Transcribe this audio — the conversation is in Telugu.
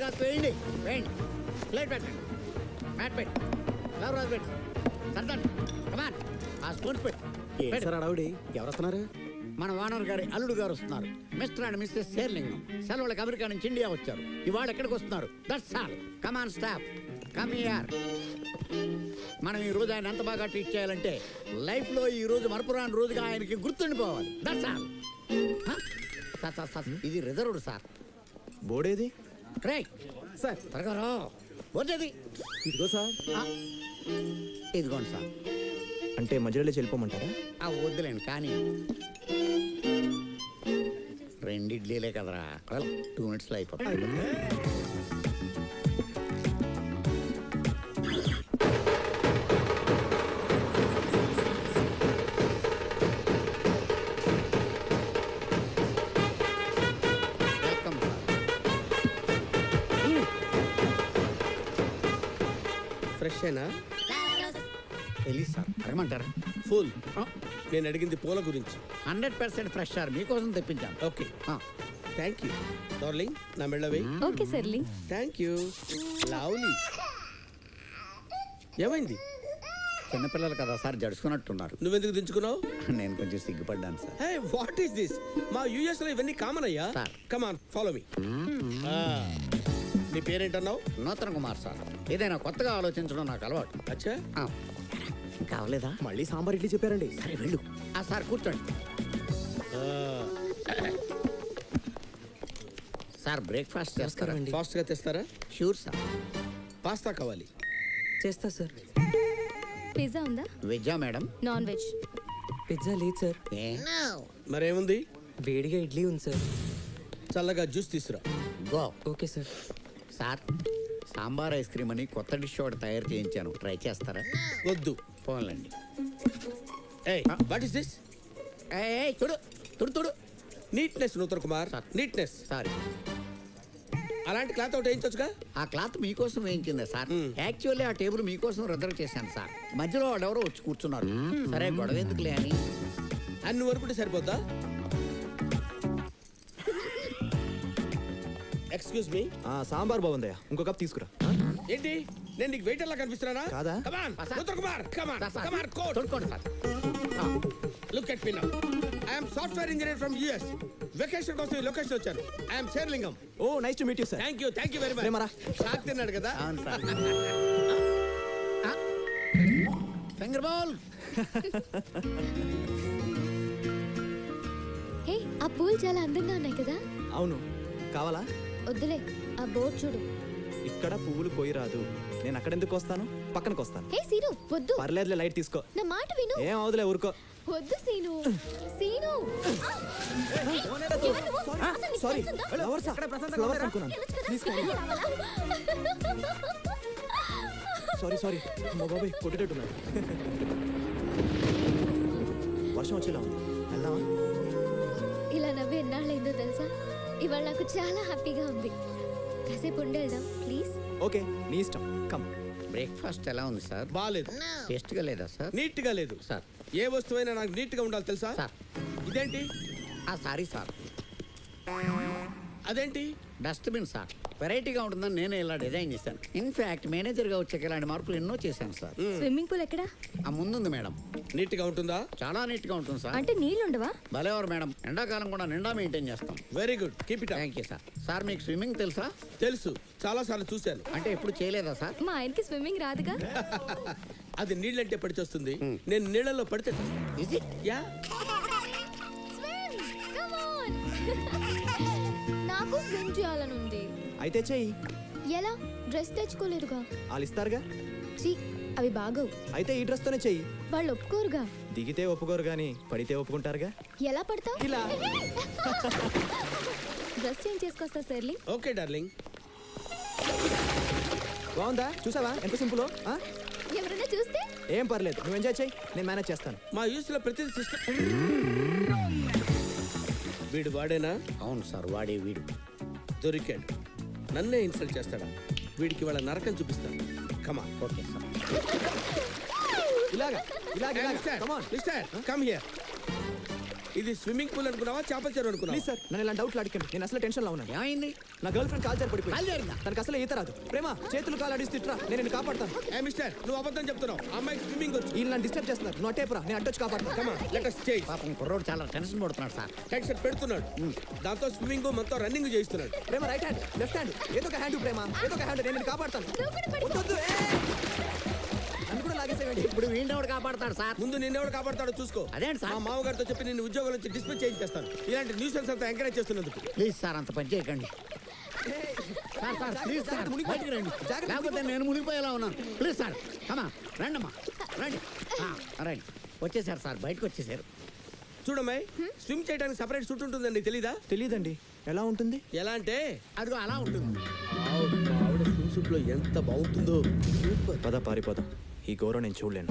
క్లాత్ వేయండి వేయండి. ప్లేట్ పెట్టండి, మ్యాట్ పెట్టి, ఫ్లవర్ వాజ్ పెట్టి, సర్దండి. కమాన్, ఆ స్పూన్స్ పెట్టి. సార్ అడవుడి ఎవరు వస్తున్నారు? మన వానర్ గారి అల్లుడు గారు వస్తున్నారు. Mister and Mrs Sherlingam. సెలవులకు అమెరికా నుంచి ఇండియా వచ్చారు. ఇవాళ ఎక్కడికి వస్తున్నారు? That's all. Come on staff, come here. మనం ఈ రోజు ఆయన ఎంత బాగా ట్రీట్ చేయాలంటే లైఫ్ లో ఈ రోజు మరపురాని రోజుగా ఆయనకి గుర్తుండిపోవాలి. That's all. సార్ ఇది రిజర్వ్డ్ సార్. బోర్డేది? రైట్ సార్ త్వరగా రా. బోర్డేది? ఇదిగో సార్. ఇదిగోండి సార్. అంటే మధ్యలో వెళ్ళిపోమంటారా? వద్దులేండి కానీ 2 ఇడ్లీలే కదరా, 2 minutesలో అయిపోతుంది. ఫ్రెష్ అయినా తెలీదు సార్, అడగమంటారా? ఫుల్. నేను అడిగింది పూల గురించి. 100% ఫ్రెష్ సార్, మీకోసం తెప్పించాను. Okay, thank you darling. నా మెళ్ళవే. Okay Shirley. Thank you lovely. ఏమైంది? చిన్నపిల్లలు కదా సార్, జడుచుకున్నట్టున్నారు. నువ్వెందుకు దించుకున్నావు? నేను కొంచెం సిగ్గుపడ్డాను సార్. Hey, what is this? మా యుఎస్ లో ఇవన్నీ కామన్ అయ్యా. Sir. Come on, follow me. నీ పేరేంటన్నావు? నూతన్ కుమార్ సార్. ఏదైనా కొత్తగా ఆలోచించడం నాకు అలవాటు. అచ్చా, ఇంకా అవ్వలేదా? మళ్ళీ సాంబార్ ఇడ్లీ చెప్పారండి. సరే వెళ్ళు. సార్ కూర్చోండి. సార్ బ్రేక్ఫాస్ట్ చేస్తారా? ఫాస్ట్ గా తెస్తారా? Sure sir. పాస్తా కావాలి. చేస్తా సార్. పిజ్జా ఉందా? వెజ్జా మేడం? Non veg. పిజ్జా లేదు సార్. మరేముంది? వేడిగా ఇడ్లీ ఉంది సార్. చల్లగా జ్యూస్ తీసురా. Go. Okay sir. Sir sambar ice cream అని కొత్త డిష్ ఒకటి తయారు చేయించాను, ట్రై చేస్తారా? వద్దు. పోన్లండి. What is this? చూడు తుడు తుడు. Neatness Nutan Kumar, neatness. Sorry. అలాంటి క్లాత్ ఒకటి వేయించొచ్చుగా. ఆ క్లాత్ మీకోసం వేయించిందే సార్. యాక్చువల్లీ ఆ టేబుల్ మీకోసం రిజర్వ్ చేశాను సార్. మధ్యలో వాడెవరో వచ్చి కూర్చున్నారు. సరే గొడవ ఎందుకులే అని. అన్ని వరకు సరిపోద్దా? Excuse me. సాంబార్ బాగుందయ్యా, ఇంకో కప్ తీసుకురా. ఏంటి, నేను నీకు వెయిటర్ లా కనిపిస్తున్నానా? కాదా? Come on Nutan Kumar, come on come on coat. తొడుకోండి sir. Look at me now. I am software engineer from US. Vacation కోసం ఈ లొకేషన్ వచ్చాను. I am Sherlingam. Oh nice to meet you sir. Thank you very much. ప్రేమరా షాక్ తిన్నాడు కదా. అవును సార్. Finger ball. హే, ఆ పూలు చాలా అందంగా ఉన్నాయి కదా? అవును, కావాలా? వద్దులే, ఆ బోర్డు చూడు. ఇక్కడ పువ్వులు పోయి రాదు. నేను అక్కడ ఎందుకు వస్తాను, పక్కనకు వస్తాను. హే సీను, వద్దు. పర్లేదులే, లైట్ తీసుకో. నా మాట విను. ఏం అవదులే, ఊరుకో. వద్దు సీను. సీను. సారీ, ఫ్లవర్స్ అనుకున్నాను. సారీ మా బాబాయ్ కొట్టేటట్టున్నాడు. వర్షం వచ్చేలా ఉంది, వెళ్దామా? ఇలా నవ్వి ఎన్నాళ్ళైందో తెలుసా? ఇవాళ నాకు చాలా హ్యాపీగా ఉంది. కాసేపు ఉండి వెళ్దాం ప్లీజ్. ఓకే, నీ ఇష్టం. కమ్. బ్రేక్ఫాస్ట్ ఎలా ఉంది సార్? బాలేదు. టేస్ట్ గా లేదా సార్? నీట్ గా లేదు సార్. ఏ వస్తువైనా నాకు నీట్ గా ఉండాలి తెలుసా? సార్. ఇదేంటి? Sorry sir. అదేంటి? Dustbin sir. వెరైటీగా ఉంటుందని నేనే ఇలా డిజైన్ చేశాను. ఇన్ఫాక్ట్ మేనేజర్ గా వచ్చాక ఇలాంటి మార్పులు ఎన్నో చేశాను సార్. స్విమ్మింగ్ పూల్ ఎక్కడా? ముందుంది మేడం. నీట్ గా ఉంటుందా? చాలా నీట్ గా ఉంటుంది సార్. అంటే నీళ్ళు ఉండవా? భలేవారు మేడం, ఎండాకాలం కూడా నిండా మెయింటైన్ చేస్తాం. Very good, keep it up. Thank you sir. Sir మీకు స్విమ్మింగ్ తెలుసా? తెలుసు, చాలా సార్లు చూశాను. అంటే ఎప్పుడు చేయలేదా సార్? మా ఆయనకి స్విమ్మింగ్ రాదుగా. అది నీళ్ళంటే పడిచొస్తుంది, నేను నీళ్ళలో పడితే Is it? యా. నాకు స్విమ్ చేయాలని ఉంది. అయితే చెయ్యి. ఎలా? డ్రెస్ తెచ్చుకోలేదుగా. వాళ్ళు ఇస్తారుగా. చీ, అవి బాగోవు. అయితే ఈ డ్రెస్ తోనే చెయ్యి. వాళ్ళు ఒప్పుకోరుగా. దిగితే ఒప్పుకోరు గానీ పడితే ఒప్పుకుంటారుగా. ఎలా పడతావు? ఇలా. డ్రెస్ చేంజ్ చేసుకొస్తా సర్లీ. Okay darling. బాగుందా? చూసావా ఎంత సింపుల్? ఎవరైనా చూస్తే? ఏం పర్లేదు, నువ్వు ఎంజాయ్ చేయి, నేను మేనేజ్ చేస్తాను. మా యూస్ లో ప్రతిదీ సిస్టమ్. వీడు వాడేనా? అవును సార్, వాడే వీడు. దొరికాడు. నన్నే ఇన్సల్ట్ చేస్తాడా? వీడికి వాళ్ళ నరకం చూపిస్తాను. కమా. Okay sir. ఇలాగా ఇలాగా, come on mister, come here. ఇది స్విమ్మింగ్ పూల్ అనుకున్నావా చేపల చెరువు అనుకున్నావా ప్లీజ్ సార్ నన్ను ఇలా డౌట్లు అడిగాను నేను అసలు టెన్షన్లో ఉన్నాను ఏమైంది? నా గర్ల్ ఫ్రెండ్ కాల్ జారి కాలు పడిపోయింది జారిందా? తనకు అసలు ఈత రాదు ప్రేమ చేతులు కాలు ఆడిస్తూ ఇట్రా నేను నిన్ను కాపాడతాను ఏ మిస్టర్ నువ్వు అబద్ధం చెప్తున్నావు అమ్మాయికి స్విమ్మింగ్ వచ్చు వీళ్ళు నన్ను డిస్టర్బ్ చేస్తున్నారు నువ్వు అట్టేపురా నేను అడ్డొచ్చి కాపాడతాను కమా లెట్ us change. పాపం కుర్రోడు చాలా టెన్షన్ పడుతున్నాడు సార్. టెన్షన్ పెడుతున్నాడు దాంతో స్విమ్మింగ్ మొత్తం రన్నింగ్ చేయిస్తున్నాడు ప్రేమ రైట్ హ్యాండ్ లెఫ్ట్ హ్యాండ్ ఏదో ఒక హ్యాండ్ ప్రేమ ఏదో ఒక హ్యాండ్ నేను నిన్ను కాపాడతాను వద్దు, వద్దు, నన్ను కూడా లాగేసేయండి ఇప్పుడు వీడినోడు కాపాడతాడు సార్. ముందు నిన్నెవడు కాపాడతాడో చూసుకో అదేంటి సార్? మా మామగారితో చెప్పి నిన్ను ఉద్యోగం నుంచి డిస్మిస్ చేయించేస్తాను ఇలాంటి న్యూసెన్స్ అంతా ఎంకరేజ్ చేస్తున్నందుకు ప్లీజ్ సార్ అంత పని చేయకండి సార్. సార్ ప్లీజ్ సార్ బయటికి రండి, లేకపోతే నేను మునిగిపోయేలా ఉన్నాను. ప్లీజ్ సార్ కమా రండమ్మా రండి. రండి వచ్చేసారు సార్, బయటకు వచ్చేసారు. చూడమ్మాయి స్విమ్ చేయడానికి సపరేట్ సూట్ ఉంటుందండి తెలీదా తెలీదండి ఎలా ఉంటుంది ఎలా అంటే అదిగో అలా ఉంటుంది. ఆవిడ స్విమ్ సూట్ లో ఎంత బాగుంటుందో సూపర్ పద పారిపోదాం ఈ గౌరవం నేను చూడలేను